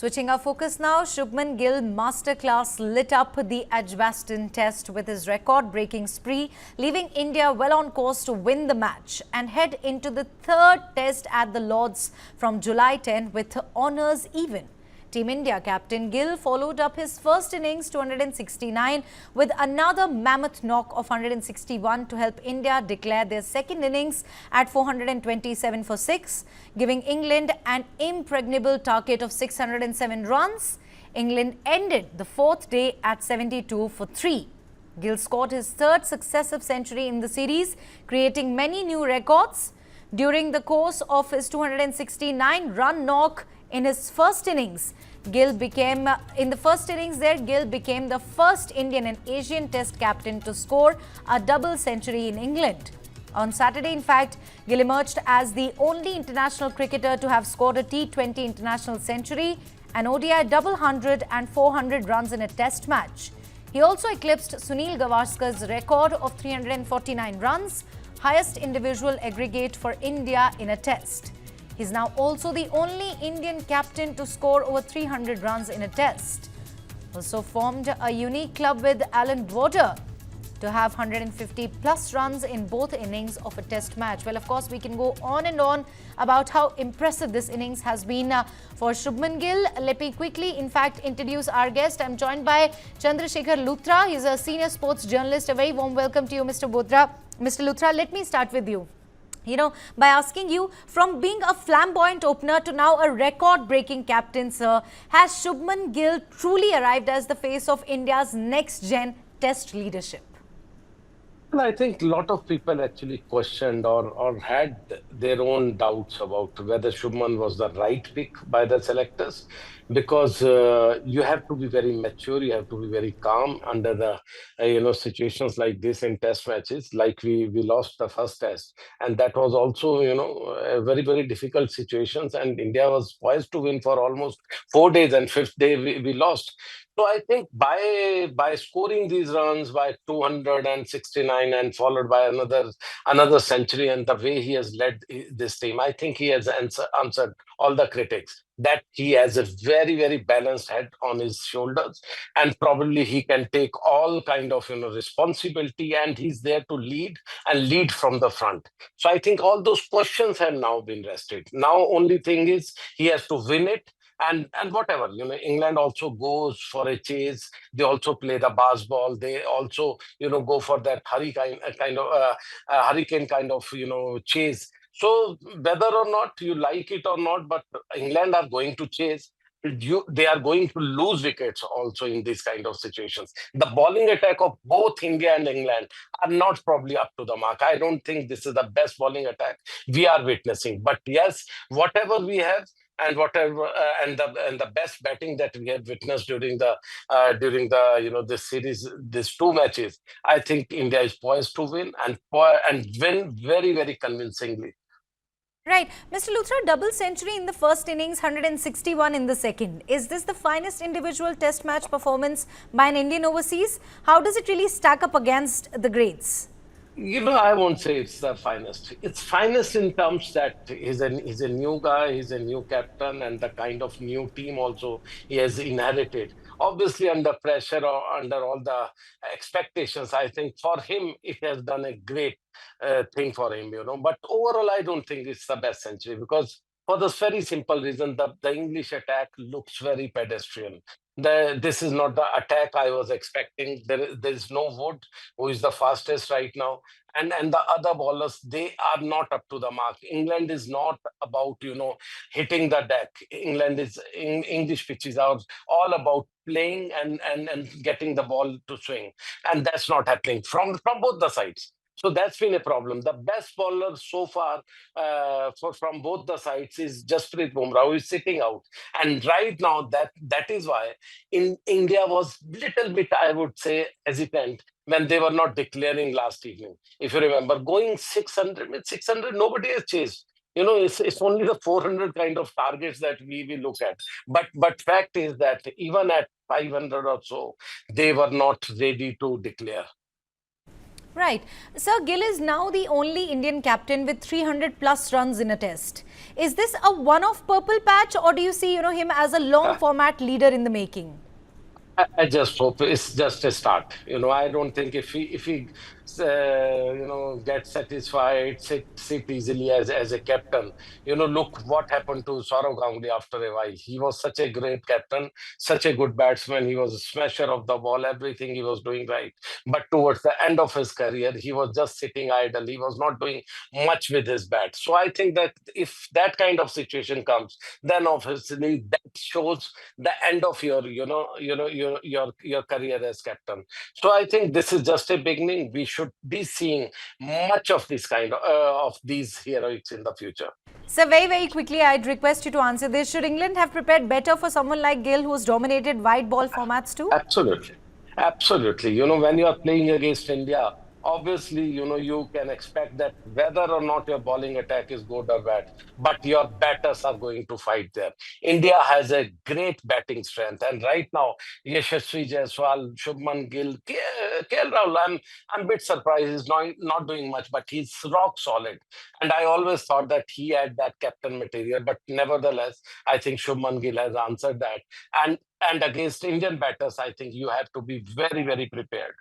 Switching our focus now, Shubman Gill masterclass lit up the Edgbaston test with his record-breaking spree, leaving India well on course to win the match and head into the third test at the Lords from July 10 with honours even. Team India captain Gill followed up his first innings 269 with another mammoth knock of 161 to help India declare their second innings at 427 for 6, giving England an impregnable target of 607 runs. England ended the fourth day at 72 for 3. Gill scored his third successive century in the series, creating many new records. During the course of his 269-run knock in his first innings, Gill became the first Indian and Asian Test captain to score a double century in England. On Saturday, in fact, Gill emerged as the only international cricketer to have scored a T20 international century, an ODI double 100 and 400 runs in a Test match. He also eclipsed Sunil Gavaskar's record of 349 runs, highest individual aggregate for India in a Test. He's now also the only Indian captain to score over 300 runs in a Test. Also formed a unique club with Alan Border to have 150 plus runs in both innings of a Test match. Well, of course, we can go on and on about how impressive this innings has been for Shubman Gill. Let me quickly, in fact, introduce our guest. I'm joined by Chandrasekhar Luthra. He's a senior sports journalist. A very warm welcome to you, Mr. Luthra. Mr. Luthra, let me start with you. By asking you, from being a flamboyant opener to now a record-breaking captain, sir, has Shubman Gill truly arrived as the face of India's next-gen Test leadership? Well, I think a lot of people actually questioned or had their own doubts about whether Shubman was the right pick by the selectors, because you have to be very mature, you have to be very calm under the situations like this in Test matches. Like we lost the first Test, and that was also a very, very difficult situations, and India was poised to win for almost 4 days, and fifth day we lost. So I think by scoring these runs by 269 and followed by another century, and the way he has led this team, I think he has answered all the critics that he has a very, very balanced head on his shoulders, and probably he can take all kind of responsibility, and he's there to lead and lead from the front. So I think all those questions have now been rested. Now only thing is he has to win it. And whatever, England also goes for a chase. They also play the baseball. They also, go for that hurricane kind of, chase. So whether or not you like it or not, but England are going to chase. They are going to lose wickets also in these kind of situations. The bowling attack of both India and England are not probably up to the mark. I don't think this is the best bowling attack we are witnessing. But yes, whatever we have, and whatever and the best batting that we have witnessed during the this series, these two matches, I think India is poised to win and win very, very convincingly. Right. Mr. Luthra, double century in the first innings, 161 in the second. Is this the finest individual Test match performance by an Indian overseas? How does it really stack up against the greats? I won't say it's the finest. It's finest in terms that he's a new guy, he's a new captain, and the kind of new team also he has inherited. Obviously, under pressure or under all the expectations, I think for him it has done a great thing for him. But overall, I don't think it's the best century, because for this very simple reason, the English attack looks very pedestrian. This is not the attack I was expecting. There is no Wood, who is the fastest right now, and the other bowlers, they are not up to the mark. England is not about hitting the deck. English pitches are all about playing and getting the ball to swing, and that's not happening from both the sides. So that's been a problem. The best bowler so far from both the sides is Jasprit Bumrah, who is sitting out. And right now, that is why India was little bit, I would say, hesitant when they were not declaring last evening. If you remember, going 600, with 600, nobody has chased. It's only the 400 kind of targets that we look at. But fact is that even at 500 or so, they were not ready to declare. Right. Sir, Gill is now the only Indian captain with 300 plus runs in a test. Is this a one-off purple patch, or do you see, him as a long format leader in the making? I just hope it's just a start. I don't think if he gets satisfied, sit easily as a captain. Look what happened to Saurav Ganguly after a while. He was such a great captain, such a good batsman. He was a smasher of the ball, everything he was doing right. But towards the end of his career, he was just sitting idle. He was not doing much with his bat. So I think that if that kind of situation comes, then obviously that shows the end of your career as captain. So I think this is just a beginning. We should be seeing much of this kind of these heroics in the future. So very, very quickly, I'd request you to answer this. Should England have prepared better for someone like Gill, who's dominated wide ball formats too? Absolutely. Absolutely. When you are playing against India, obviously, you can expect that whether or not your bowling attack is good or bad, but your batters are going to fight there. India has a great batting strength. And right now, Yashasvi Jaiswal, Shubman Gill, KL Rahul, I'm a bit surprised he's not doing much, but he's rock solid. And I always thought that he had that captain material, but nevertheless, I think Shubman Gill has answered that. And against Indian batters, I think you have to be very, very prepared.